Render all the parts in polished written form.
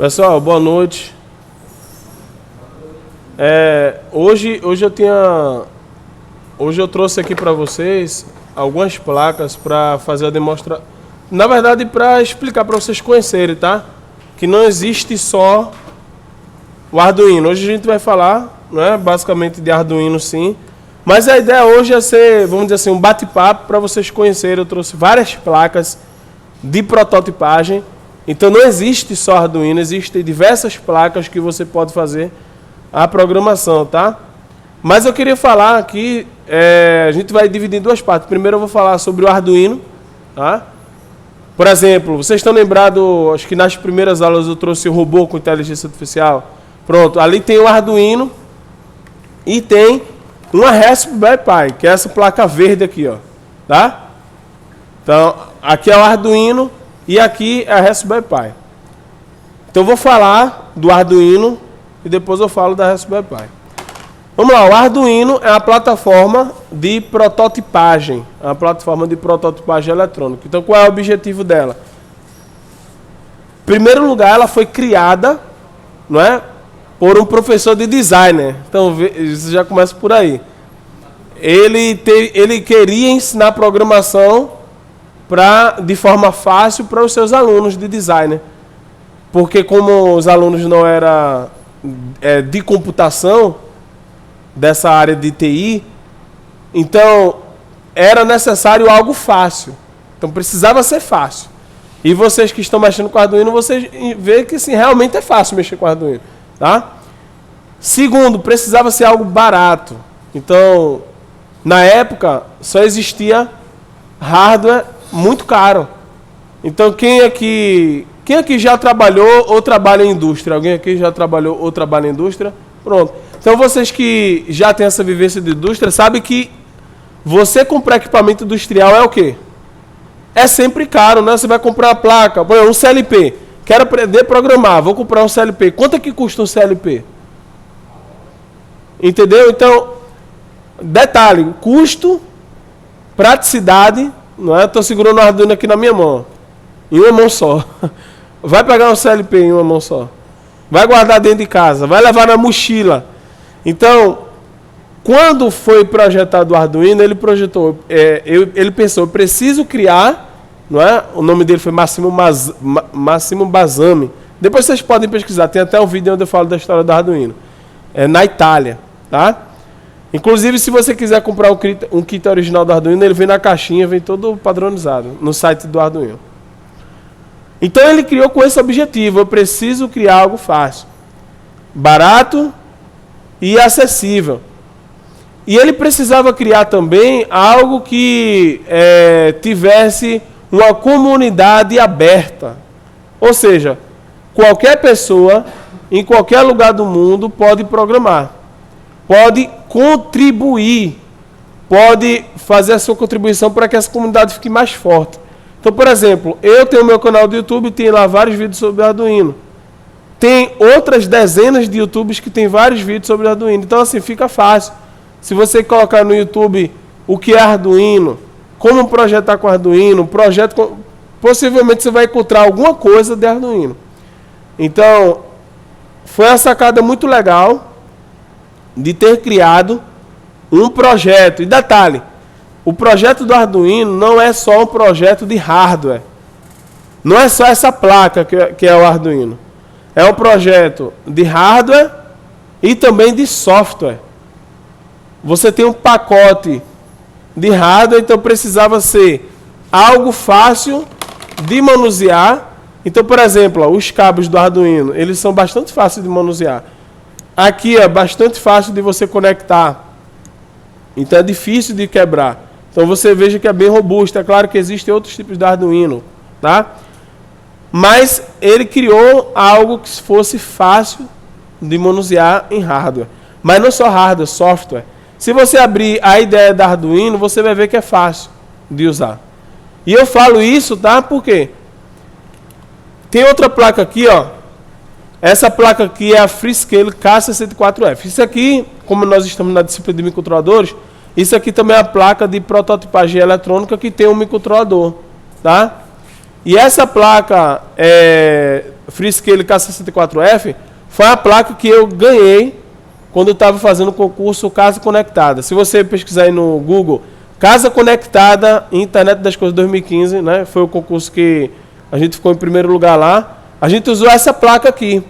Pessoal, boa noite. Hoje eu trouxe aqui para vocês algumas placas para fazer a demonstração. Na verdade, para explicar para vocês conhecerem, tá? Que não existe só o Arduino. Hoje a gente vai falar, né, basicamente de Arduino, sim. Mas a ideia hoje é ser, vamos dizer assim, um bate-papo para vocês conhecerem. Eu trouxe várias placas de prototipagem. Então não existe só Arduino, existem diversas placas que você pode fazer a programação, tá? Mas eu queria falar aqui, a gente vai dividir em duas partes. Primeiro eu vou falar sobre o Arduino, tá? Por exemplo, vocês estão lembrados, acho que nas primeiras aulas eu trouxe o robô com inteligência artificial. Pronto, ali tem o Arduino e tem uma Raspberry Pi, que é essa placa verde aqui, ó, tá? Então, aqui é o Arduino e aqui é a Raspberry Pi. Então eu vou falar do Arduino e depois eu falo da Raspberry Pi. Vamos lá, o Arduino é uma plataforma de prototipagem, é uma plataforma de prototipagem eletrônica. Então qual é o objetivo dela? Em primeiro lugar, ela foi criada, não é, por um professor de designer. Então isso já começa por aí. Ele queria ensinar programação de forma fácil para os seus alunos de designer. Porque como os alunos não eram de computação, dessa área de TI, então era necessário algo fácil. Então precisava ser fácil. E vocês que estão mexendo com Arduino, vocês veem que sim, realmente é fácil mexer com Arduino. Tá? Segundo, precisava ser algo barato. Então, na época, só existia hardware muito caro. Então, quem aqui já trabalhou ou trabalha em indústria? Alguém aqui já trabalhou ou trabalha em indústria? Pronto. Então, vocês que já têm essa vivência de indústria, sabem que você comprar equipamento industrial é o quê? É sempre caro, né? Você vai comprar uma placa, por exemplo, um CLP. Quero aprender a programar, vou comprar um CLP. Quanto é que custa um CLP? Entendeu? Então, detalhe, custo, praticidade, não é? Estou segurando o Arduino aqui na minha mão, em uma mão só. Vai pegar um CLP em uma mão só. Vai guardar dentro de casa, vai levar na mochila. Então, quando foi projetado o Arduino, ele projetou, ele pensou, eu preciso criar, não é? O nome dele foi Massimo Bazami. Depois vocês podem pesquisar, tem até um vídeo onde eu falo da história do Arduino. É na Itália, tá? Inclusive, se você quiser comprar um kit original do Arduino, ele vem na caixinha, vem todo padronizado no site do Arduino. Então ele criou com esse objetivo, eu preciso criar algo fácil, barato e acessível. E ele precisava criar também algo que tivesse uma comunidade aberta. Ou seja, qualquer pessoa, em qualquer lugar do mundo, pode programar. Pode contribuir, pode fazer a sua contribuição para que essa comunidade fique mais forte. Então, por exemplo, eu tenho meu canal do YouTube, tem lá vários vídeos sobre Arduino. Tem outras dezenas de YouTubers que tem vários vídeos sobre Arduino. Então, assim, fica fácil. Se você colocar no YouTube o que é Arduino, como projetar com Arduino, possivelmente você vai encontrar alguma coisa de Arduino. Então, foi uma sacada muito legal de ter criado um projeto. E detalhe, o projeto do Arduino não é só um projeto de hardware. Não é só essa placa que é o Arduino. É um projeto de hardware e também de software. Você tem um pacote de hardware, então precisava ser algo fácil de manusear. Então, por exemplo, os cabos do Arduino, eles são bastante fáceis de manusear. Aqui é bastante fácil de você conectar. Então é difícil de quebrar. Então você veja que é bem robusto. É claro que existem outros tipos de Arduino, tá? Mas ele criou algo que fosse fácil de manusear em hardware. Mas não só hardware, software. Se você abrir a ideia da Arduino, você vai ver que é fácil de usar. E eu falo isso, tá? Por quê? Tem outra placa aqui, ó. Essa placa aqui é a Freescale K64F. Isso aqui, como nós estamos na disciplina de microcontroladores, isso aqui também é a placa de prototipagem eletrônica que tem um microcontrolador, tá? E essa placa Freescale K64F foi a placa que eu ganhei quando eu estava fazendo o concurso Casa Conectada. Se você pesquisar aí no Google, Casa Conectada Internet das Coisas 2015, né? Foi o concurso que a gente ficou em primeiro lugar lá. A gente usou essa placa aqui.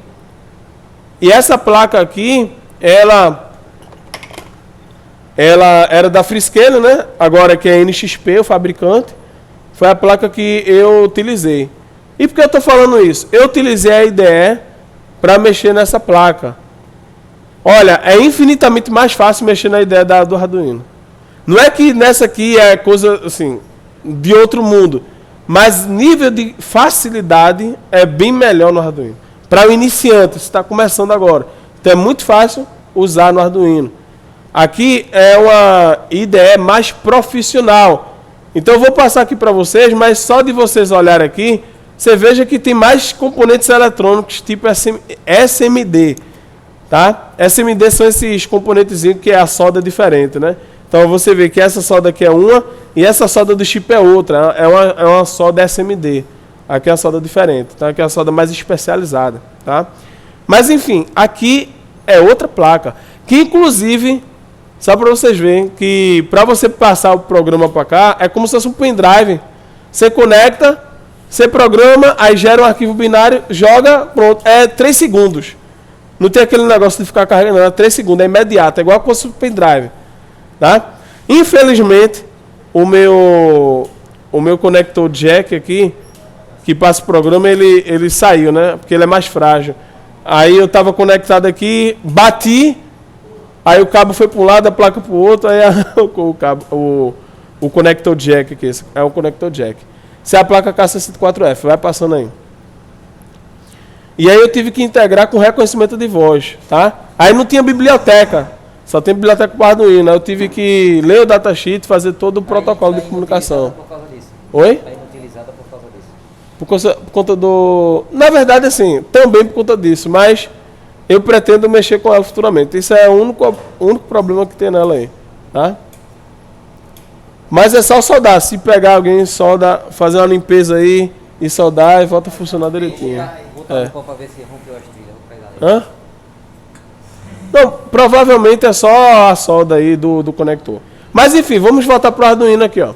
E essa placa aqui, ela era da Freescale, né? Agora que é NXP, o fabricante. Foi a placa que eu utilizei. E por que eu estou falando isso? Eu utilizei a IDE para mexer nessa placa. Olha, é infinitamente mais fácil mexer na IDE do Arduino. Não é que nessa aqui é coisa assim, de outro mundo. Mas nível de facilidade é bem melhor no Arduino. Para o iniciante, você está começando agora. Então é muito fácil usar no Arduino. Aqui é uma IDE mais profissional. Então eu vou passar aqui para vocês, mas só de vocês olharem aqui, você veja que tem mais componentes eletrônicos tipo SMD. Tá? SMD são esses componentes que é a solda diferente, né? Então você vê que essa solda aqui é uma e essa solda do chip é outra. É uma solda SMD. Aqui é a solda diferente. Então aqui é a solda mais especializada. Tá? Mas enfim, aqui é outra placa. Que inclusive, só para vocês verem, que para você passar o programa para cá, é como se fosse um pendrive. Você conecta, você programa, aí gera um arquivo binário, joga, pronto. É 3 segundos. Não tem aquele negócio de ficar carregando, não. É 3 segundos, é imediato. É igual se fosse um pendrive. Tá? Infelizmente, o meu conector jack aqui, que passa o programa, ele saiu, né? Porque ele é mais frágil. Aí eu estava conectado aqui, bati, aí o cabo foi para um lado, a placa para o outro, aí o conector jack aqui, esse é o conector jack. Essa é a placa K64F, vai passando aí. E aí eu tive que integrar com reconhecimento de voz, tá? Aí não tinha biblioteca. Só tem biblioteca para Arduino. Eu tive que ler o datasheet, fazer todo o protocolo de comunicação. Por causa disso. Oi? Está inutilizada por causa disso. Por conta do... Na verdade, assim, também por conta disso, mas eu pretendo mexer com ela futuramente. Isso é o único problema que tem nela aí, tá? Mas é só soldar. Se pegar alguém, solda, fazer uma limpeza aí e soldar e volta a funcionar direitinho. Vou botar no pau para ver se rompeu as trilhas. Vou pegar ali. Hã? Não, provavelmente é só a solda aí do conector. Mas enfim, vamos voltar para o Arduino aqui, ó.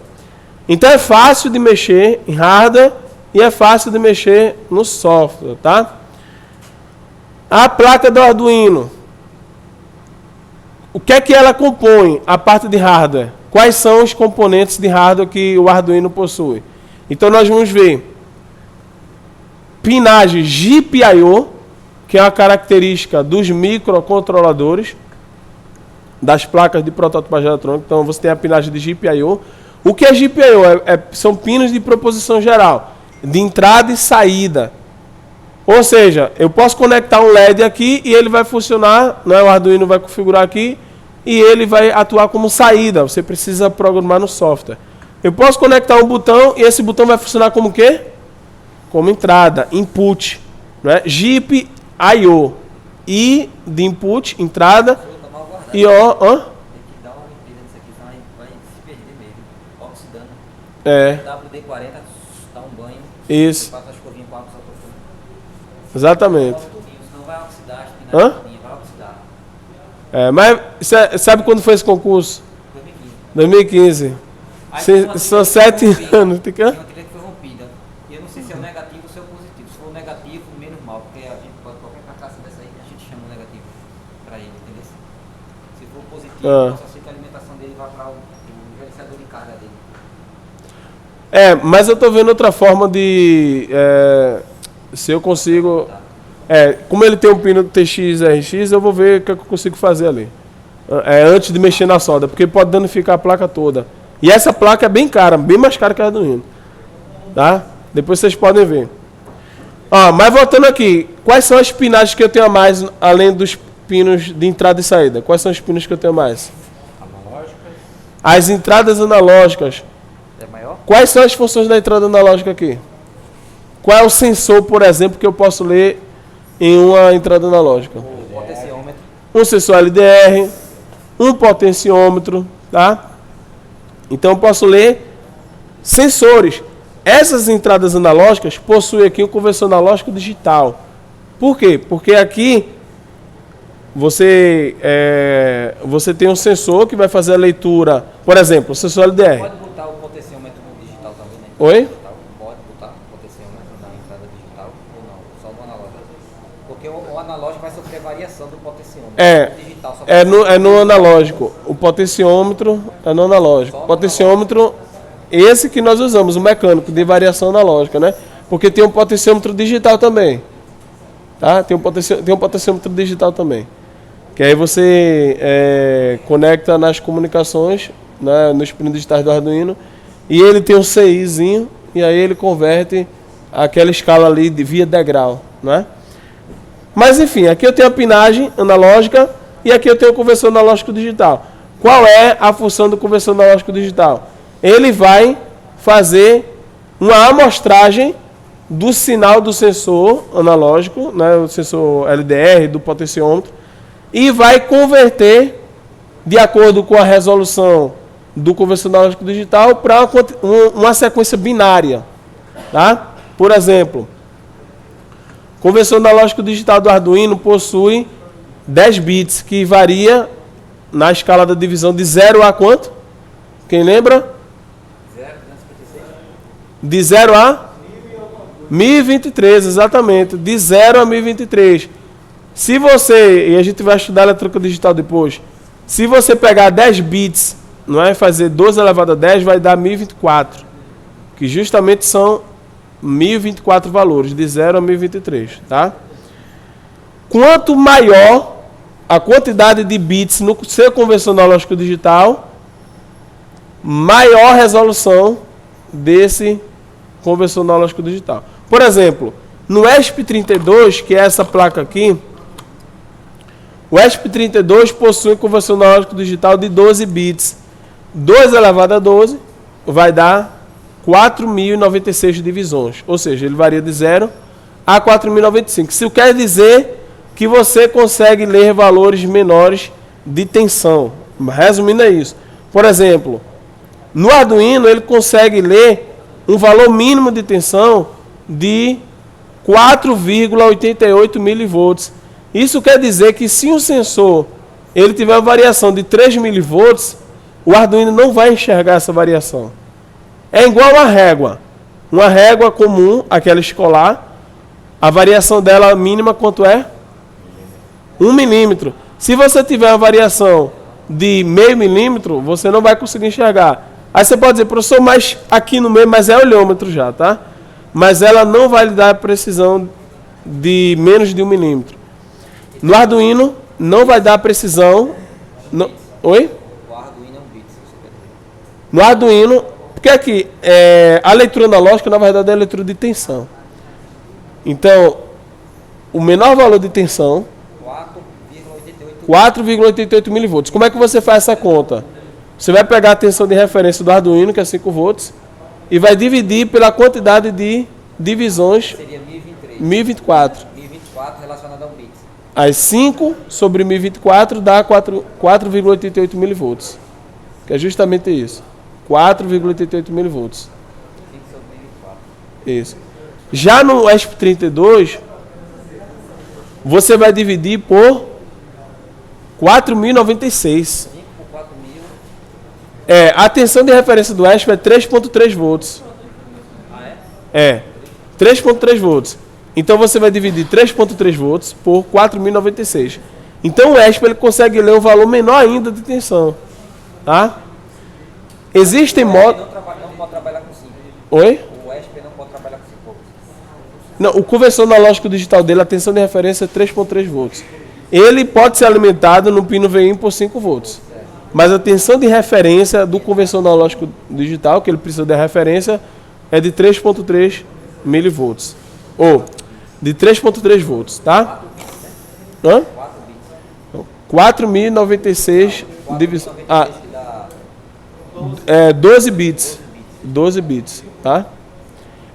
Então é fácil de mexer em hardware e é fácil de mexer no software, tá? A placa do Arduino. O que é que ela compõe? A parte de hardware. Quais são os componentes de hardware que o Arduino possui? Então nós vamos ver pinagem GPIO, que é uma característica dos microcontroladores, das placas de prototipagem eletrônica. Então você tem a pinagem de GPIO. O que é GPIO? São pinos de proposição geral, de entrada e saída. Ou seja, eu posso conectar um LED aqui e ele vai funcionar, né? O Arduino vai configurar aqui e ele vai atuar como saída. Você precisa programar no software. Eu posso conectar um botão e esse botão vai funcionar como o quê? Como entrada, input. Né? GPIO. I de input, entrada. E O. Tem que dar uma limpeza nisso aqui, senão vai se perder mesmo. Oxidando. É. WD-40, dá um banho. Isso. Passa a escovinha com água só. Exatamente. Senão vai oxidar, a espinafre vai oxidar. É, mas sabe quando foi esse concurso? 2015. São 7 anos. Tem que... Tem uma trilha que foi rompida. E eu não sei se é o negativo ou se é o positivo. Se for o negativo, menos mal, porque a gente pode qualquer carcaça dessa aí, a gente chama o negativo para ele, entendeu? Se for positivo, só sei que a alimentação dele vai para o gerenciador de carga dele. É, mas eu tô vendo outra forma de... se eu consigo... como ele tem um pino TX, RX, eu vou ver o que eu consigo fazer ali. Antes de mexer na solda, porque pode danificar a placa toda. E essa placa é bem cara, bem mais cara que a Arduino. Tá? Depois vocês podem ver. Mas voltando aqui, quais são as pinagens que eu tenho a mais, além dos pinos de entrada e saída? Quais são os pinos que eu tenho a mais? Analógicas. As entradas analógicas. É maior? Quais são as funções da entrada analógica aqui? Qual é o sensor, por exemplo, que eu posso ler em uma entrada analógica? O potenciômetro. Um sensor LDR, um potenciômetro, tá? Então eu posso ler sensores. essas entradas analógicas possuem aqui o conversor analógico digital. Por quê? Porque aqui você tem um sensor que vai fazer a leitura, por exemplo, o sensor LDR. Pode botar o potenciômetro no digital também, né? Oi? Pode botar o potenciômetro na entrada digital ou não? Só no analógico? Porque o analógico vai sofrer variação do potenciômetro. O digital só É no analógico. O potenciômetro é no analógico. O potenciômetro, esse que nós usamos, o mecânico, de variação analógica, né? Porque tem um potenciômetro digital também. Tá? Tem um potenciômetro digital também. Que aí você conecta nas comunicações, né, nos pinos digitais do Arduino, e ele tem um CIzinho, e aí ele converte aquela escala ali via degrau, né? Mas enfim, aqui eu tenho a pinagem analógica e aqui eu tenho o conversor analógico digital. Qual é a função do conversor analógico digital? Ele vai fazer uma amostragem do sinal do sensor analógico, né, o sensor LDR, do potenciômetro, e vai converter, de acordo com a resolução do conversor analógico digital, para uma sequência binária. Tá? Por exemplo, o conversor analógico digital do Arduino possui 10 bits, que varia na escala da divisão de 0 a quanto? Quem lembra? 0,256. De 0 a 1023, exatamente. De 0 a 1023. Se você, e a gente vai estudar eletrônica digital depois, se você pegar 10 bits, não é, fazer 12 elevado a 10, vai dar 1024. Que justamente são 1024 valores, de 0 a 1023, tá? Quanto maior a quantidade de bits no seu conversor analógico digital, maior a resolução desse conversor analógico digital. Por exemplo, no ESP32, que é essa placa aqui, o ESP32 possui um conversor analógico digital de 12 bits. 2 elevado a 12 vai dar 4.096 divisões. Ou seja, ele varia de 0 a 4.095. Isso quer dizer que você consegue ler valores menores de tensão. Resumindo é isso. Por exemplo, no Arduino ele consegue ler um valor mínimo de tensão de 4,88 milivolts. Isso quer dizer que se um sensor ele tiver uma variação de 3 milivolts, o Arduino não vai enxergar essa variação. É igual uma régua. Uma régua comum, aquela escolar, a variação dela mínima quanto é? 1 milímetro. Se você tiver uma variação de meio milímetro, você não vai conseguir enxergar. Aí você pode dizer, professor, mas aqui no meio, mas é olhômetro já, tá? Mas ela não vai lhe dar precisão de menos de 1 milímetro. No Arduino, não vai dar precisão... Oi? O Arduino é um bit, se você quer dizer. No Arduino, porque aqui, a leitura analógica, na verdade, é a leitura de tensão. Então, o menor valor de tensão, 4,88 milivolts. Como é que você faz essa conta? Você vai pegar a tensão de referência do Arduino, que é 5 volts, e vai dividir pela quantidade de divisões, Seria 1023. 1024. 1024 relacionado a um bit. Aí 5 sobre 1024 dá 4,88 milivolts. Que é justamente isso. 4,88 milivolts. 5 sobre 1024. Isso. Já no ESP32, você vai dividir por 4.096. 5 por 4.000. A tensão de referência do ESP é 3,3 volts. Ah, é? 3,3 volts. Então você vai dividir 3,3 volts por 4.096. Então o ESP ele consegue ler um valor menor ainda de tensão. Tá? Existem modos... Não pode trabalhar com 5. Oi? O ESP não pode trabalhar com 5 volts. Não, o conversor analógico digital dele, a tensão de referência é 3,3 volts. Ele pode ser alimentado no pino VIN por 5 volts. Mas a tensão de referência do conversor analógico digital, que ele precisa de referência, é de 3,3 milivolts. Ou de 3,3 volts, tá? 4.096 divisões. 12 bits. 12 bits, tá?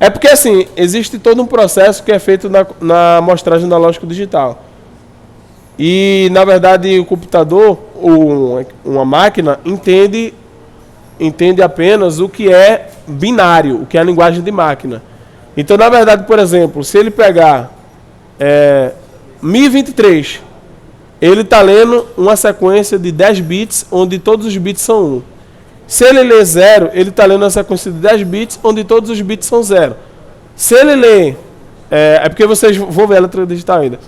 É porque assim, existe todo um processo que é feito na amostragem analógico digital. E, na verdade, o computador, ou uma máquina, entende entende apenas o que é binário, o que é a linguagem de máquina. Então, na verdade, por exemplo, se ele pegar 1023, ele está lendo uma sequência de 10 bits, onde todos os bits são 1. Se ele lê 0, ele está lendo uma sequência de 10 bits, onde todos os bits são 0. Se ele lê... É porque vocês vão ver a letra digital ainda.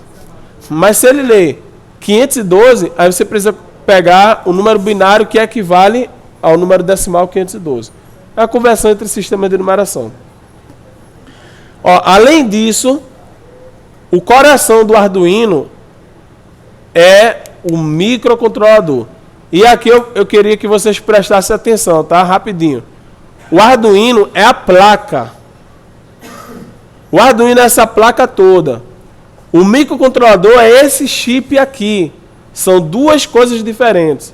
Mas se ele lê 512, aí você precisa pegar o número binário que equivale ao número decimal 512. É a conversão entre sistemas de numeração. Ó, além disso, o coração do Arduino é o microcontrolador. E aqui eu queria que vocês prestassem atenção, tá? Rapidinho. O Arduino é a placa. O Arduino é essa placa toda. O microcontrolador é esse chip aqui. São duas coisas diferentes.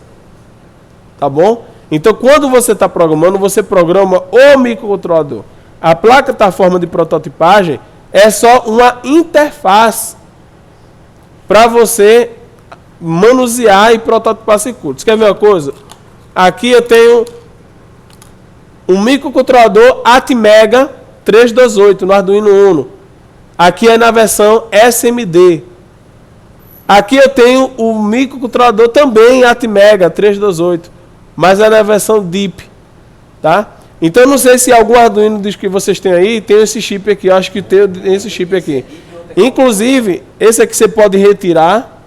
Tá bom? Então, quando você está programando, você programa o microcontrolador. A placa está em forma de prototipagem, é só uma interface para você manusear e prototipar circuitos. Quer ver uma coisa? Aqui eu tenho um microcontrolador Atmega 328 no Arduino Uno. Aqui é na versão SMD. Aqui eu tenho o microcontrolador também Atmega 328, mas é na versão DIP, tá? Então eu não sei se algum Arduino dos que vocês têm aí tem esse chip aqui. Eu acho que tem esse chip aqui. Inclusive, esse aqui você pode retirar,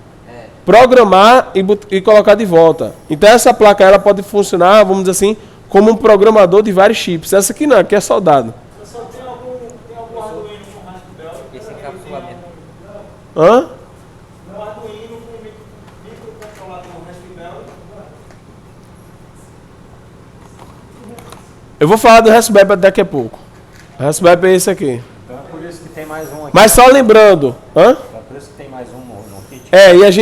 programar e colocar de volta. Então essa placa ela pode funcionar, vamos dizer assim, como um programador de vários chips. Essa aqui não, aqui é soldado. Tem algum Arduino com Raspberry? Esse encapsulamento. Hã? Um Arduino com microcontrolador Raspberry? Eu vou falar do Raspberry daqui a pouco. O Raspberry é esse aqui. Então é por isso que tem mais um aqui. Mas só lembrando, hã? É por isso que tem mais um no kit.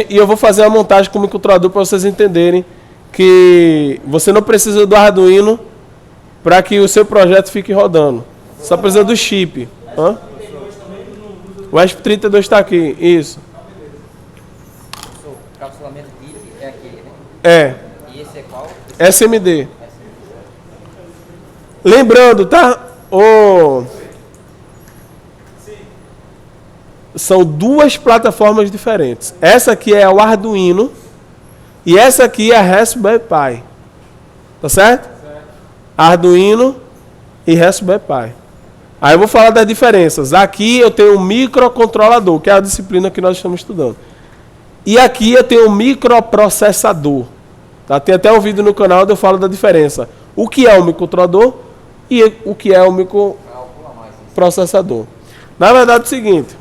E eu vou fazer uma montagem com o microcontrolador para vocês entenderem que você não precisa do Arduino para que o seu projeto fique rodando. Só precisa do chip. Hã? O ESP32 está aqui, isso. O encapsulamento DIP é aquele, né? É, E esse é qual? SMD. Lembrando, tá? São duas plataformas diferentes. Essa aqui é o Arduino e essa aqui é a Raspberry Pi. Tá certo? Arduino e Raspberry Pi. Aí eu vou falar das diferenças. Aqui eu tenho um microcontrolador, que é a disciplina que nós estamos estudando. E aqui eu tenho um microprocessador. Tá? Tem até um vídeo no canal onde eu falo da diferença. O que é um microcontrolador e o que é um microprocessador. Na verdade é o seguinte,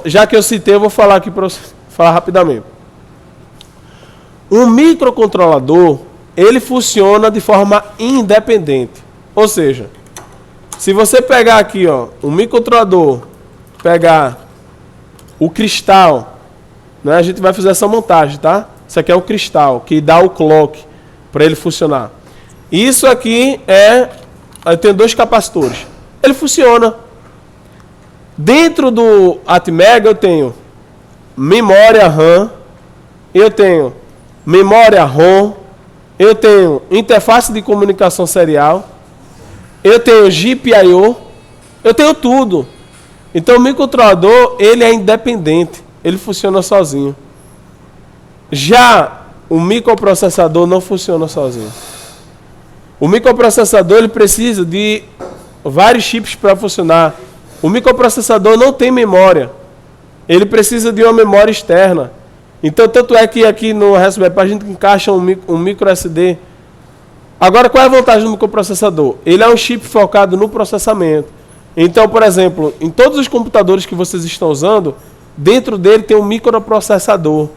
já que eu citei, eu vou falar aqui para você falar rapidamente. Um microcontrolador, ele funciona de forma independente. Ou seja, se você pegar aqui, ó, um microcontrolador, pegar o cristal, né, a gente vai fazer essa montagem, tá? Isso aqui é o cristal, que dá o clock para ele funcionar. Isso aqui eu tenho dois capacitores. Ele funciona. Dentro do Atmega eu tenho memória RAM, eu tenho memória ROM, eu tenho interface de comunicação serial, eu tenho GPIO, eu tenho tudo. Então o microcontrolador, ele é independente, ele funciona sozinho. Já o microprocessador não funciona sozinho. O microprocessador ele precisa de vários chips para funcionar. O microprocessador não tem memória. Ele precisa de uma memória externa. Então, tanto é que aqui no Raspberry Pi a gente encaixa um micro SD. Agora, qual é a vantagem do microprocessador? Ele é um chip focado no processamento. Então, por exemplo, em todos os computadores que vocês estão usando, dentro dele tem um microprocessador.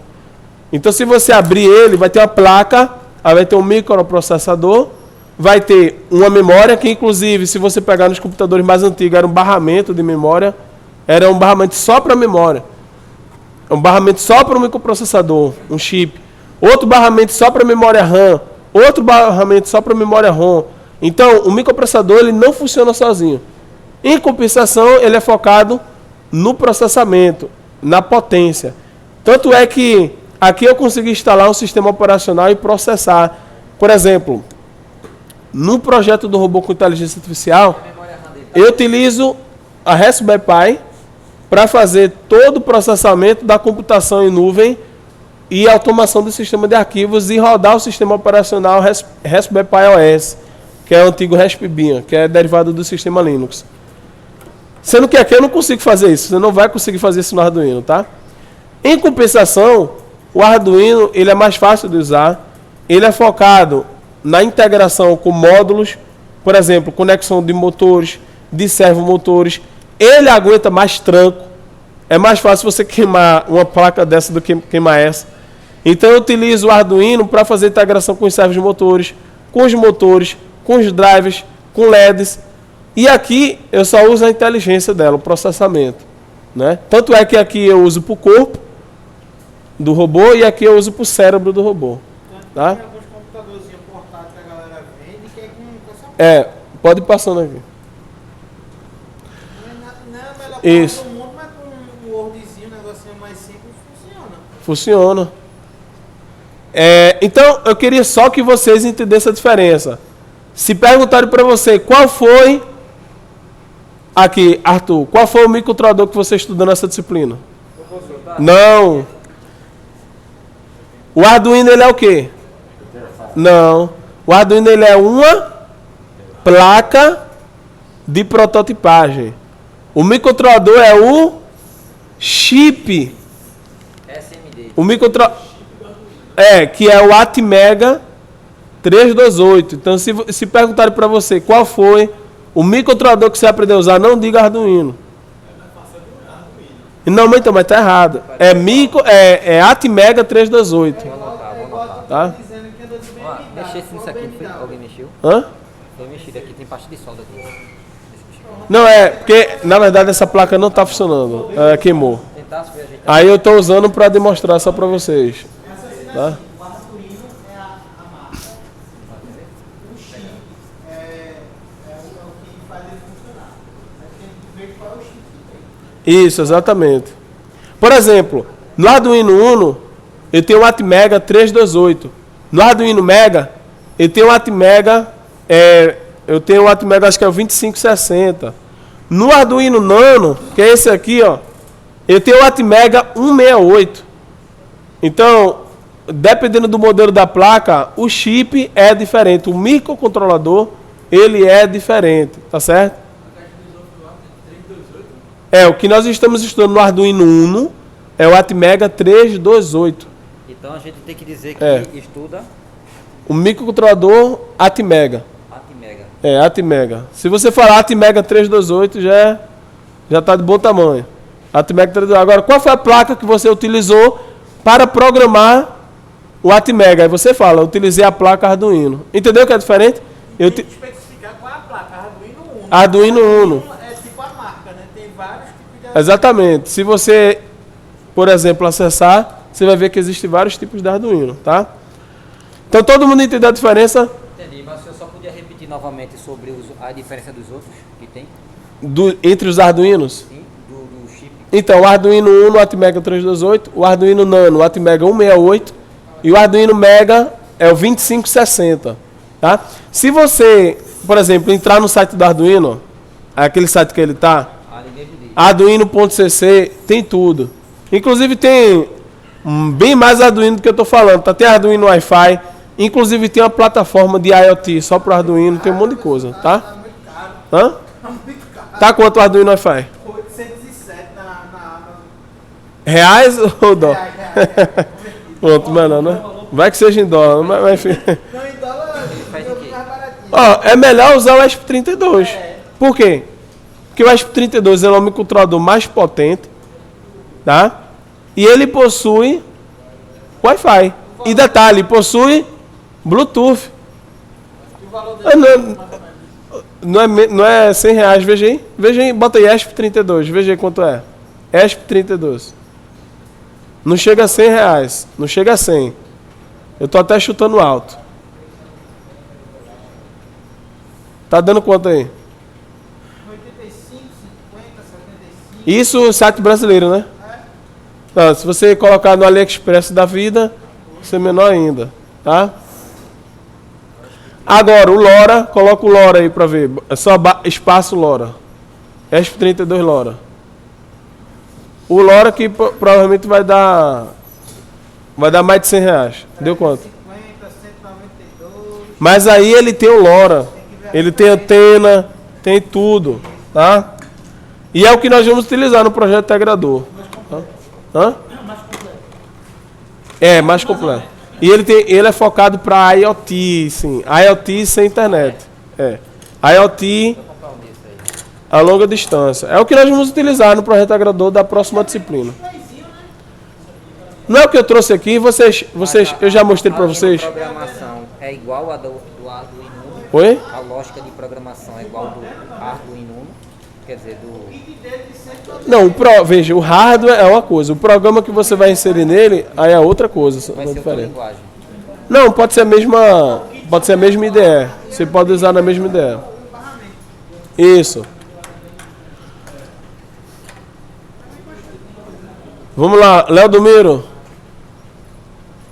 Então, se você abrir ele, vai ter uma placa, aí vai ter um microprocessador, vai ter uma memória que, inclusive, se você pegar nos computadores mais antigos, era um barramento de memória, era um barramento só para memória. Um barramento só para o microprocessador, um chip. Outro barramento só para memória RAM, outro barramento só para memória ROM. Então, o microprocessador ele não funciona sozinho. Em compensação, ele é focado no processamento, na potência. Tanto é que aqui eu consegui instalar um sistema operacional e processar. Por exemplo, no projeto do robô com inteligência artificial, A memória RAM dele. eu utilizo a Raspberry Pi para fazer todo o processamento da computação em nuvem e automação do sistema de arquivos e rodar o sistema operacional Raspberry Pi OS, que é o antigo Raspbian, que é derivado do sistema Linux. Sendo que aqui eu não consigo fazer isso, você não vai conseguir fazer isso no Arduino, tá? Em compensação, o Arduino ele é mais fácil de usar, ele é focado na integração com módulos, por exemplo, conexão de motores, de servomotores, ele aguenta mais tranco, é mais fácil você queimar uma placa dessa do que queimar essa. Então eu utilizo o Arduino para fazer integração com os servomotores, com os motores, com os drivers, com LEDs, e aqui eu só uso a inteligência dela, o processamento, né? Tanto é que aqui eu uso para o corpo do robô e aqui eu uso para o cérebro do robô. Tá? Tem alguns computadorzinhos portáteis que a galera vende que é com essa. Pode ir passando aqui. Não é a melhor Isso. coisa do mundo, mas com um Wordzinho, um negocinho mais simples, funciona. Funciona. Então, eu queria só que vocês entendessem a diferença. Se perguntarem para você qual foi, aqui, Arthur, qual foi o microcontrolador que você estudou nessa disciplina? Não. O Arduino, ele é o quê? Não. O Arduino, ele é uma placa de prototipagem. O microcontrolador é o chip. SMD. O microcontrolador que é o Atmega 328. Então, se perguntarem para você qual foi o microcontrolador que você aprendeu a usar, não diga Arduino. Não, então, mas tá errado. É Atmega 328. Vou anotar. Tá? Dizendo que andou de bem Ó, blindado, mexesse nisso aqui, não foi? blindado. Alguém mexeu? Hã? Foi mexido aqui, tem parte de solda aqui. Não, porque na verdade essa placa não está funcionando. Queimou. Tentasse ver ajeitar. Aí eu estou usando para demonstrar só para vocês. Tá? O Arduino é a marca, o chip é o que faz ele funcionar. Aí tem que ver qual é o chip que tem. Isso, exatamente. Por exemplo, no Arduino Uno, eu tenho o Atmega 328. No Arduino Mega, eu tenho o Atmega, acho que é o 2560. No Arduino Nano, que é esse aqui, ó, eu tenho o Atmega 168. Então, dependendo do modelo da placa, o chip é diferente. O microcontrolador, ele é diferente, tá certo? O que nós estamos estudando no Arduino Uno é o Atmega 328. Então a gente tem que dizer que estuda O microcontrolador Atmega. Atmega. Atmega. Se você falar Atmega 328, já está de bom tamanho. Atmega 328. Agora, qual foi a placa que você utilizou para programar o Atmega? Aí você fala, eu utilizei a placa Arduino. Entendeu que é diferente? Tem que especificar qual é a placa, Arduino Uno. Arduino Uno. É tipo a marca, né? Tem vários tipos de Exatamente. Se você, por exemplo, acessar, você vai ver que existem vários tipos de Arduino, tá? Então todo mundo entendeu a diferença Entendi, mas o senhor só podia repetir novamente sobre a diferença dos outros que tem? entre os Arduinos? Sim, do chip. Então, o Arduino Uno, o Atmega 328, o Arduino Nano, o Atmega 168 e o Arduino Mega é o 2560, tá? Se você, por exemplo, entrar no site do Arduino, aquele site que ele tá, Ali mesmo diz. arduino.cc, tem tudo. Inclusive tem bem mais Arduino do que eu tô falando, tá? Tem Arduino Wi-Fi, inclusive tem uma plataforma de IoT só para Arduino, tem um monte de coisa, tá? Tá muito caro. Hã? Tá muito caro. Tá quanto o Arduino Wi-Fi? 807 na Amazon. Reais ou dó? Reais. Pronto, melhor, né? Vai que seja em dólar, mas enfim. Não, em dólar Faz eu o vi quê? mais baratinho. Ó, é melhor usar o ESP32. Por quê? Porque o ESP32 é o microcontrolador mais potente, tá? E ele possui Wi-Fi. E detalhe, possui Bluetooth. E o valor dele Não é R$100, veja aí. Veja aí, bota aí ESP32, veja aí quanto é. ESP32. Não chega a R$100, não chega a 100. Eu tô até chutando alto. Tá dando quanto aí? 85, 50, 75. Isso o site brasileiro, né? Não, se você colocar no AliExpress da vida, vai ser menor ainda, tá? Agora, o LoRa, coloca o LoRa aí para ver. É só espaço LoRa. ESP32 LoRa. O LoRa que provavelmente vai dar mais de R$100. Deu quanto? 50, 192. Mas aí ele tem o LoRa. Ele tem antena, tem tudo, tá? E é o que nós vamos utilizar no projeto integrador. Hã? É, mais completo. E ele é focado para IoT, sim. IoT sem internet. É. IoT a longa distância. É o que nós vamos utilizar no projeto integrador da próxima disciplina. Não é o que eu trouxe aqui, eu já mostrei para vocês. A programação é igual a do Arduino Uno. Oi? A lógica de programação é igual do Arduino Uno. Quer dizer, do... Não, veja, o hardware é uma coisa, o programa que você vai inserir nele, aí é outra coisa, vai é ser outra diferente. linguagem. Não, pode ser a mesma IDE. Você pode usar na mesma IDE. Isso. Vamos lá, Léo Domiro.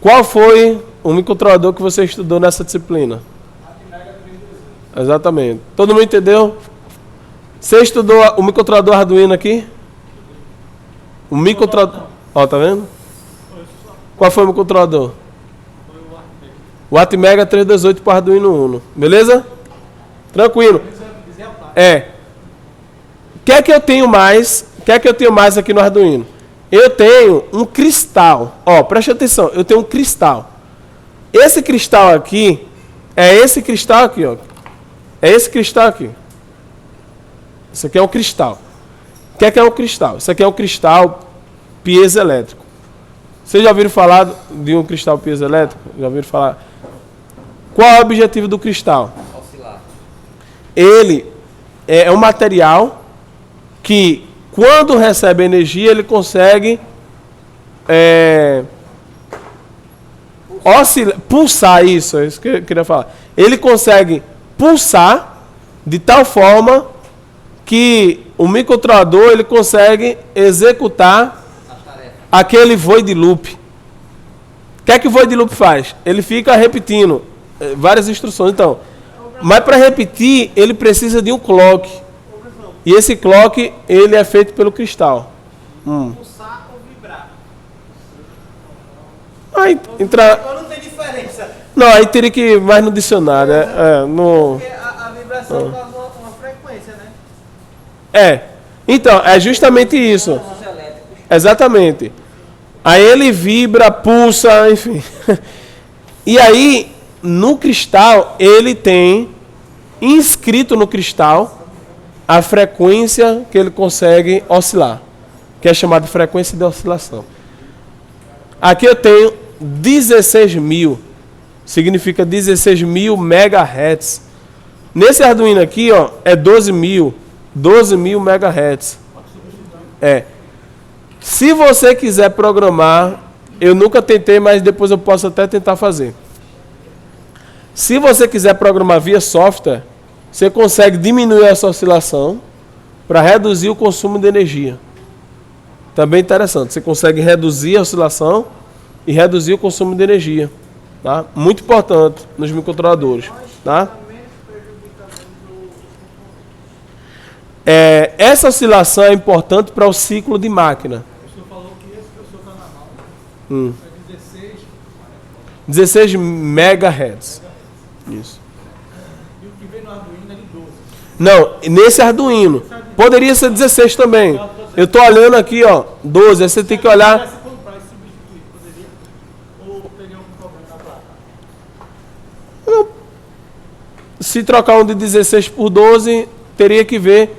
Qual foi o microcontrolador que você estudou nessa disciplina? Exatamente. Todo mundo entendeu? Você estudou o microcontrolador Arduino aqui? O microcontrolador... Ó, tá vendo? Qual foi o microcontrolador? O Atmega 328 para Arduino Uno. Beleza? Tranquilo. É. O que é que eu tenho mais? O que é que eu tenho mais aqui no Arduino? Eu tenho um cristal. Ó, preste atenção. Eu tenho um cristal. Esse cristal aqui é esse cristal aqui, ó. É esse cristal aqui. Isso aqui é um cristal. O que é um cristal? Isso aqui é um cristal piezoelétrico. Vocês já ouviram falar de um cristal piezoelétrico? Já ouviram falar? Qual é o objetivo do cristal? Oscilar. Ele é um material que, quando recebe energia, ele consegue pulsar, isso é isso que eu queria falar. Ele consegue pulsar de tal forma que o microcontrolador ele consegue executar aquele void loop. O que é que o void loop faz? Ele fica repetindo várias instruções. Então, mas para repetir, ele precisa de um clock. E esse clock, ele é feito pelo cristal. Pulsar ou vibrar? Aí, entrar... Então não tem diferença. Não, aí teria que ir mais no dicionário. Porque a vibração causa uma frequência, né? Então, é justamente isso. Exatamente. Aí ele vibra, pulsa, enfim. E aí, no cristal, ele tem inscrito no cristal a frequência que ele consegue oscilar, que é chamada de frequência de oscilação. Aqui eu tenho 16.000, significa 16.000 megahertz. Nesse Arduino aqui, ó, é 12.000 megahertz. Se você quiser programar, eu nunca tentei, mas depois eu posso até tentar fazer. Se você quiser programar via software, você consegue diminuir essa oscilação para reduzir o consumo de energia. Também interessante. Você consegue reduzir a oscilação e reduzir o consumo de energia. Tá? Muito importante nos microcontroladores. Tá? Essa oscilação é importante para o ciclo de máquina. O senhor falou que esse que o senhor está na mão é 16 megahertz. Isso. E o que vem no Arduino é de 12. Não, nesse Arduino. Poderia ser 16 também. Eu estou olhando aqui, ó, 12. Aí você tem que olhar. Se comprar e substituir, poderia? Ou teria algum problema na placa? Se trocar um de 16 por 12, teria que ver.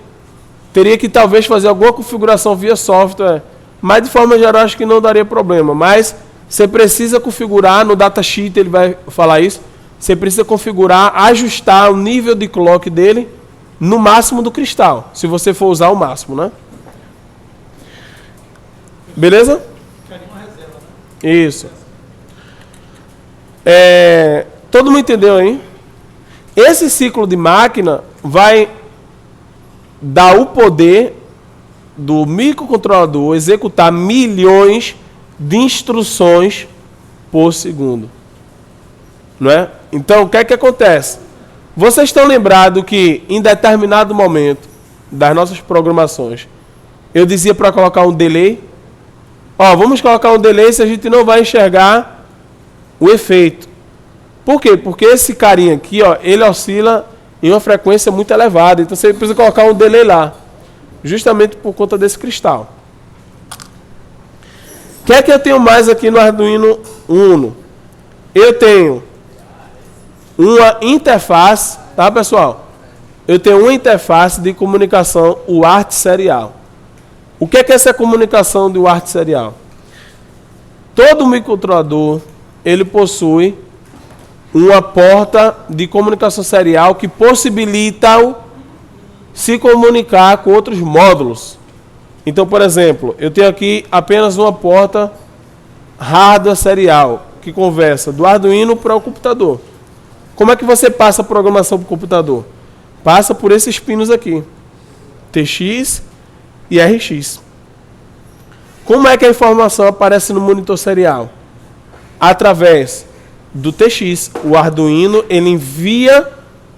Teria que talvez fazer alguma configuração via software. Mas de forma geral acho que não daria problema. Mas você precisa configurar, no datasheet ele vai falar isso. Você precisa configurar, ajustar o nível de clock dele no máximo do cristal. Se você for usar o máximo, né? Beleza? Isso. Todo mundo entendeu, hein? Esse ciclo de máquina vai dar o poder do microcontrolador executar milhões de instruções por segundo. Não é? Então, o que é que acontece? Vocês estão lembrados que em determinado momento das nossas programações, eu dizia para colocar um delay? Ó, vamos colocar um delay se a gente não vai enxergar o efeito. Por quê? Porque esse carinha aqui, ó, ele oscila em uma frequência muito elevada. Então você precisa colocar um delay lá. Justamente por conta desse cristal. O que é que eu tenho mais aqui no Arduino Uno? Eu tenho uma interface, tá, pessoal? Eu tenho uma interface de comunicação UART serial. O que é essa comunicação de UART serial? Todo microcontrolador, ele possui uma porta de comunicação serial que possibilita se comunicar com outros módulos. Então, por exemplo, eu tenho aqui apenas uma porta hardware serial que conversa do Arduino para o computador. Como é que você passa a programação para o computador? Passa por esses pinos aqui, TX e RX. Como é que a informação aparece no monitor serial? Através do TX. O Arduino, ele envia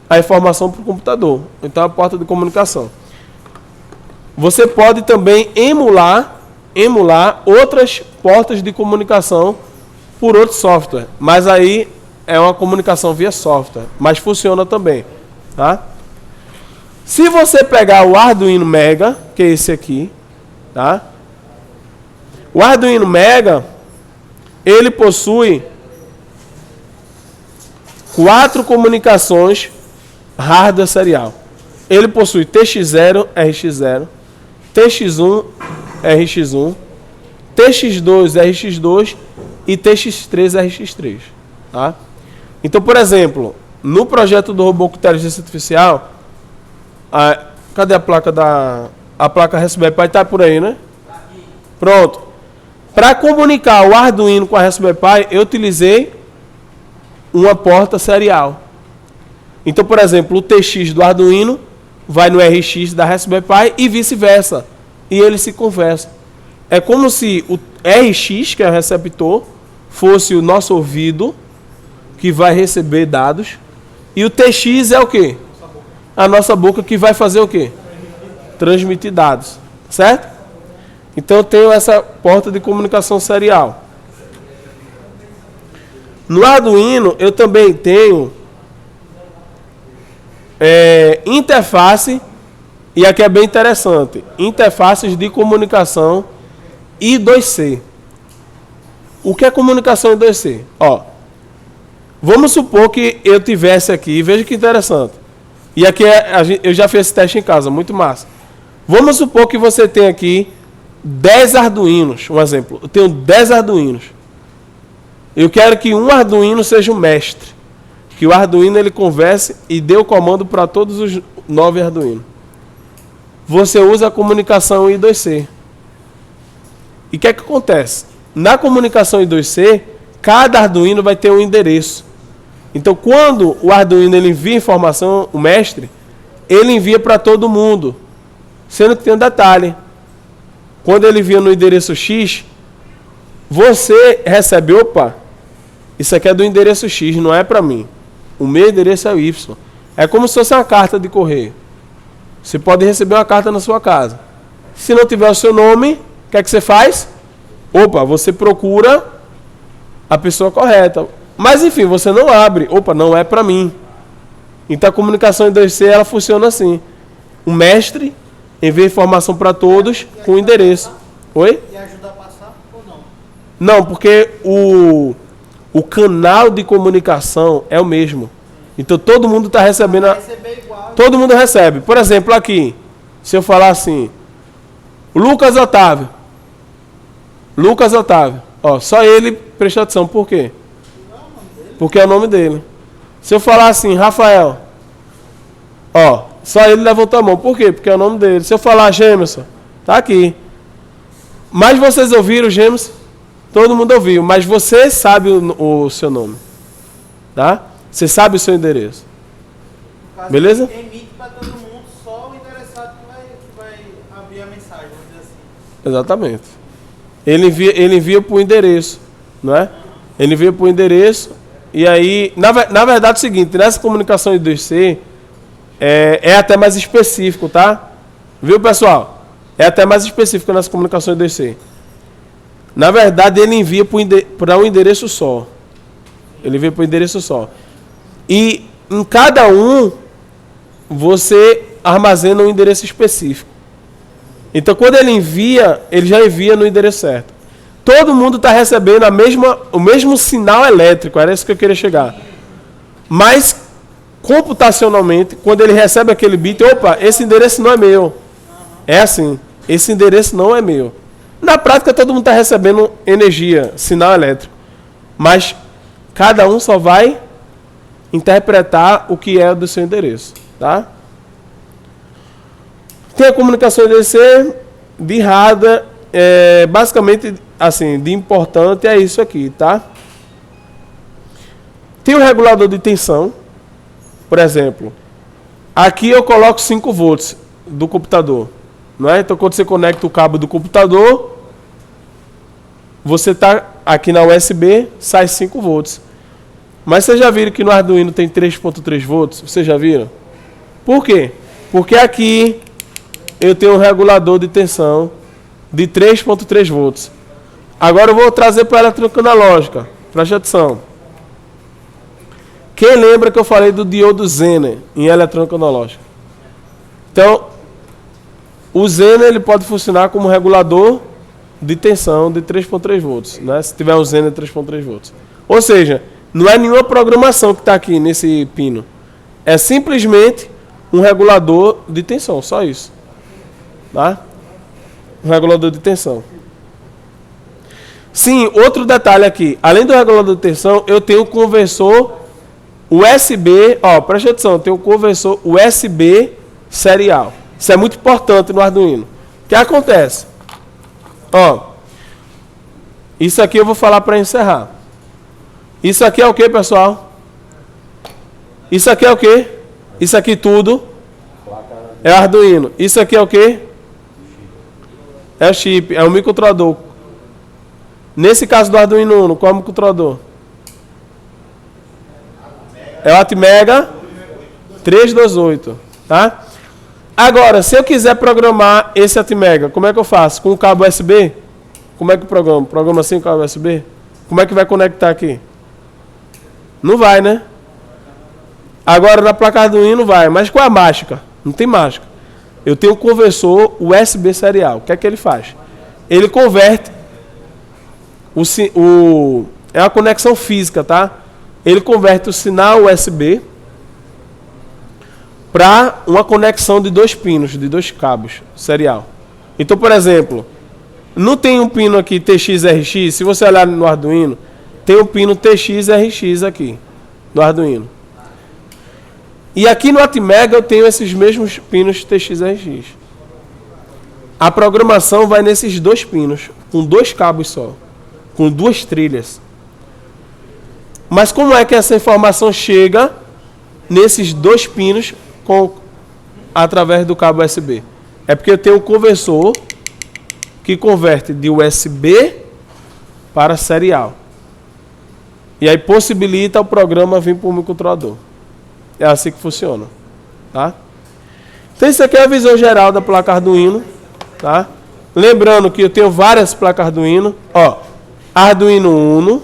a informação para o computador. Então, a porta de comunicação. Você pode também emular outras portas de comunicação por outro software. Mas aí é uma comunicação via software. Mas funciona também. Tá? Se você pegar o Arduino Mega, que é esse aqui, tá? O Arduino Mega, ele possui 4 comunicações hardware serial. Ele possui TX0, RX0, TX1, RX1, TX2, RX2 e TX3, RX3. Tá? Então, por exemplo, no projeto do robô com inteligência artificial, cadê a placa a placa Raspberry Pi? Está por aí, né? Pronto. Para comunicar o Arduino com a Raspberry Pi, eu utilizei uma porta serial. Então, por exemplo, o TX do Arduino vai no RX da Raspberry Pi e vice-versa. E eles se conversam. É como se o RX, que é o receptor, fosse o nosso ouvido, que vai receber dados. E o TX é o quê? A nossa boca, que vai fazer o quê? Transmitir dados. Certo? Então eu tenho essa porta de comunicação serial. No Arduino eu também tenho interface, e aqui é bem interessante, interfaces de comunicação I2C. O que é comunicação I2C? Ó, vamos supor que eu tivesse aqui, veja que interessante, e aqui eu já fiz esse teste em casa, muito massa. Vamos supor que você tem aqui 10 Arduinos, um exemplo, eu tenho 10 Arduinos. Eu quero que um Arduino seja o mestre, que o Arduino ele converse e dê o comando para todos os 9 Arduinos. Você usa a comunicação I2C. E o que é que acontece? Na comunicação I2C, cada Arduino vai ter um endereço. Então, quando o Arduino ele envia informação, o mestre, ele envia para todo mundo. Sendo que tem um detalhe. Quando ele envia no endereço X, você recebe, opa, isso aqui é do endereço X, não é para mim. O meu endereço é o Y. É como se fosse uma carta de correio. Você pode receber uma carta na sua casa. Se não tiver o seu nome, o que é que você faz? Opa, você procura a pessoa correta. Mas enfim, você não abre. Opa, não é para mim. Então a comunicação em 2C ela funciona assim. O mestre envia informação para todos com o endereço. Oi? E ajuda a passar ou não? Não, porque o canal de comunicação é o mesmo. Então todo mundo está recebendo. Receber igual. Todo mundo recebe. Por exemplo, aqui, se eu falar assim, Lucas Otávio. Lucas Otávio. Ó, só ele presta atenção. Por quê? Porque é o nome dele. Se eu falar assim, Rafael. Ó, só ele levantou a mão. Por quê? Porque é o nome dele. Se eu falar Gemerson, tá aqui. Mas vocês ouviram, Gemerson? Todo mundo ouviu. Mas você sabe o seu nome. Tá? Você sabe o seu endereço. No caso, Beleza? ele emite para todo mundo, só o interessado que vai abrir a mensagem, vamos dizer assim. Exatamente. Ele envia para o endereço, não é? Ele envia para o endereço E aí, na verdade é o seguinte, nessa comunicação I2C é até mais específico, tá? Viu, pessoal? É até mais específico nessa comunicação I2C. Na verdade, ele envia para um endereço só. Ele envia para um endereço só. E em cada um, você armazena um endereço específico. Então, quando ele envia, ele já envia no endereço certo. Todo mundo está recebendo o mesmo sinal elétrico, era isso que eu queria chegar. Mas, computacionalmente, quando ele recebe aquele bit, opa, esse endereço não é meu. É assim, esse endereço não é meu. Na prática, todo mundo está recebendo energia, sinal elétrico. Mas, cada um só vai interpretar o que é do seu endereço. Tá? Tem a comunicação IDC de hardware, basicamente, assim, de importante é isso aqui, tá? Tem o regulador de tensão, por exemplo. Aqui eu coloco 5 volts do computador, não é? Então, quando você conecta o cabo do computador, você está aqui na USB, sai 5 volts. Mas vocês já viram que no Arduino tem 3.3 volts? Vocês já viram? Por quê? Porque aqui eu tenho um regulador de tensão de 3.3 volts. Agora eu vou trazer para a eletrônica analógica. Preste atenção. Quem lembra que eu falei do diodo Zener em eletrônica analógica? Então, o Zener ele pode funcionar como regulador de tensão de 3.3 volts, né? Se tiver um Zener 3.3 volts. Ou seja, não é nenhuma programação que está aqui nesse pino. É simplesmente um regulador de tensão, só isso. Tá? Um regulador de tensão. Sim, outro detalhe aqui. Além do regulador de tensão, eu tenho um conversor USB. Ó, presta atenção, eu tenho um conversor USB serial. Isso é muito importante no Arduino. O que acontece? Ó, isso aqui eu vou falar para encerrar. Isso aqui é o que, pessoal? Isso aqui é o que? Isso aqui tudo é Arduino. Isso aqui é o que? É o chip, é o microcontrolador. Nesse caso do Arduino Uno, qual é o microcontrolador? É o Atmega 328, tá? Agora, se eu quiser programar esse Atmega, como é que eu faço? Com o cabo USB? Como é que eu programo? Programa assim com o cabo USB? Como é que vai conectar aqui? Não vai, né? Agora na placa Arduino vai, mas qual é a mágica? Não tem mágica. Eu tenho um conversor USB serial. O que é que ele faz? Ele converte é uma conexão física, tá? Ele converte o sinal USB para uma conexão de 2 pinos, de 2 cabos serial. Então, por exemplo, não tem um pino aqui TX-RX, se você olhar no Arduino, tem um pino TX-RX aqui, no Arduino. E aqui no Atmega eu tenho esses mesmos pinos TX-RX. A programação vai nesses 2 pinos, com 2 cabos só, com 2 trilhas. Mas como é que essa informação chega nesses 2 pinos através do cabo USB? É porque eu tenho um conversor que converte de USB para serial. E aí possibilita o programa vir para o microcontrolador. É assim que funciona. Tá? Então isso aqui é a visão geral da placa Arduino. Tá? Lembrando que eu tenho várias placas Arduino. Ó, Arduino Uno,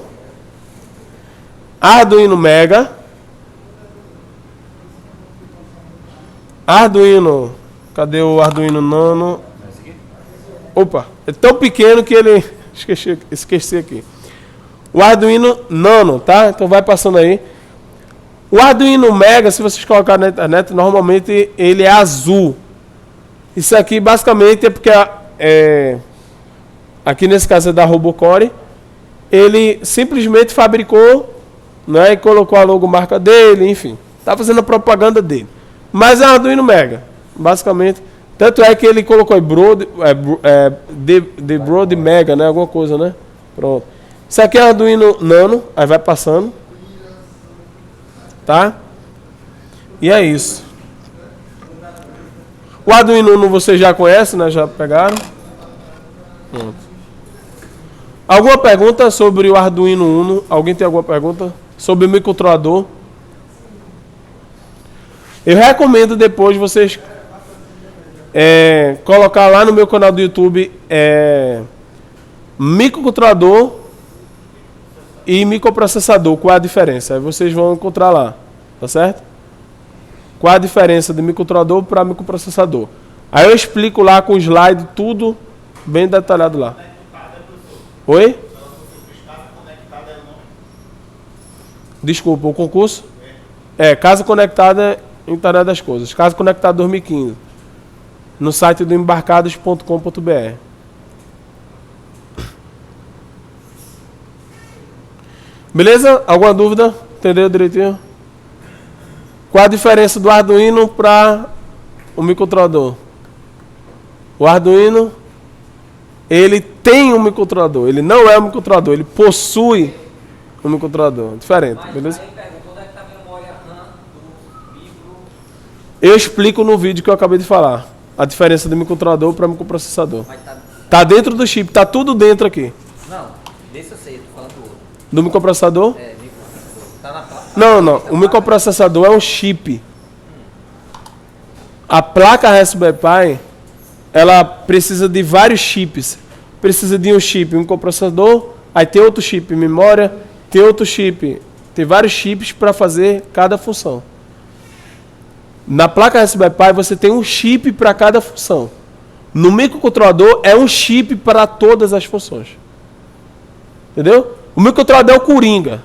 Arduino Mega, Arduino, cadê o Arduino Nano? Opa, é tão pequeno que ele esqueci aqui. O Arduino Nano, tá? Então vai passando aí. O Arduino Mega, se vocês colocarem na internet, normalmente ele é azul. Isso aqui basicamente é porque aqui nesse caso é da Robocore, ele simplesmente fabricou, né, e colocou a logomarca dele, enfim, tá fazendo a propaganda dele. Mas é Arduino Mega, basicamente. Tanto é que ele colocou The Broad Mega, né, alguma coisa, né? Pronto. Isso aqui é Arduino Nano, aí vai passando. Tá? E é isso. O Arduino Uno vocês já conhecem, né? Já pegaram? Pronto. Alguma pergunta sobre o Arduino Uno? Alguém tem alguma pergunta sobre o microcontrolador. Eu recomendo depois vocês colocar lá no meu canal do YouTube microcontrolador e microprocessador. Qual é a diferença? Aí vocês vão encontrar lá, tá certo? Qual é a diferença de microcontrolador para microprocessador? Aí eu explico lá com slide tudo bem detalhado lá. Oi? Desculpa, o concurso? Casa Conectada Internet das Coisas. Casa Conectada 2015. No site do embarcados.com.br. Beleza? Alguma dúvida? Entendeu direitinho? Qual a diferença do Arduino para o microcontrolador? O Arduino, ele tem um microcontrolador. Ele não é um microcontrolador, ele possui um microcontrolador. Diferente, beleza? Aí perguntou onde é que está a memória RAM do micro. Eu explico no vídeo que eu acabei de falar. A diferença do microcontrolador para microprocessador. Mas Tá dentro do chip, tá tudo dentro aqui. não, desse eu sei, eu tô falando do outro. Do microprocessador? Microprocessador. Tá na placa. Não. O microprocessador é um chip. A placa Raspberry Pi, ela precisa de vários chips. Precisa de um chip, um microprocessador, aí tem outro chip, memória, tem outro chip. Tem vários chips para fazer cada função. Na placa Raspberry Pi você tem um chip para cada função. No microcontrolador é um chip para todas as funções. Entendeu? O microcontrolador é o Coringa.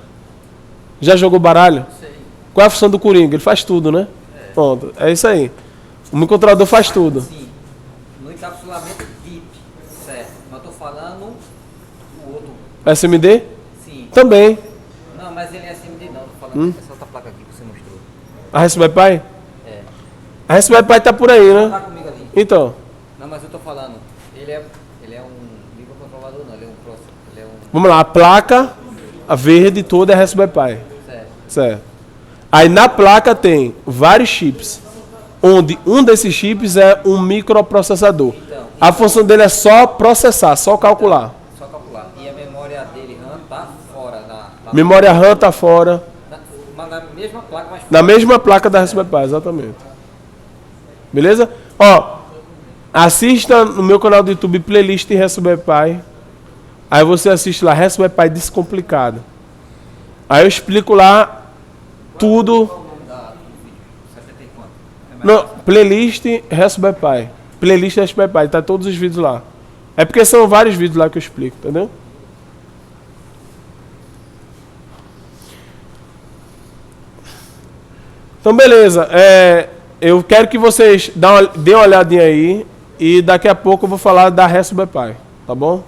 Já jogou baralho? Sei. Qual é a função do Coringa? Ele faz tudo, né? Pronto, é isso aí. O microcontrolador faz tudo. Sim. No encapsulamento VIP, certo. Mas eu tô falando o outro. SMD? Sim. Também. Não, mas ele é SMD não, tô falando dessa outra placa aqui que você mostrou. A Raspberry Pi? É. A Raspberry Pi tá por aí, Tá né? comigo ali. Então, Não, mas eu tô falando, ele é um microcontrolador não, ele é um processador. Ele é um. vamos lá. A placa, a verde toda é Raspberry Pi. Certo. Certo. Aí na placa tem vários chips. Onde um desses chips é um microprocessador. Então, A função dele é só processar, só calcular. só calcular. E a memória dele RAM tá fora na Memória RAM tá fora. mas na mesma placa, mas Na mesma placa da Raspberry Pi, exatamente. Beleza? Ó, assista no meu canal do YouTube playlist Raspberry Pi. Aí você assiste lá Raspberry Pi Descomplicado. Aí eu explico lá tudo. 70 e quanto? Não, playlist Raspberry Pi. Playlist Raspberry Pi, tá todos os vídeos lá. É porque são vários vídeos lá que eu explico, entendeu? Então, beleza. Eu quero que vocês dêem uma olhadinha aí. E daqui a pouco eu vou falar da Raspberry Pi, tá bom?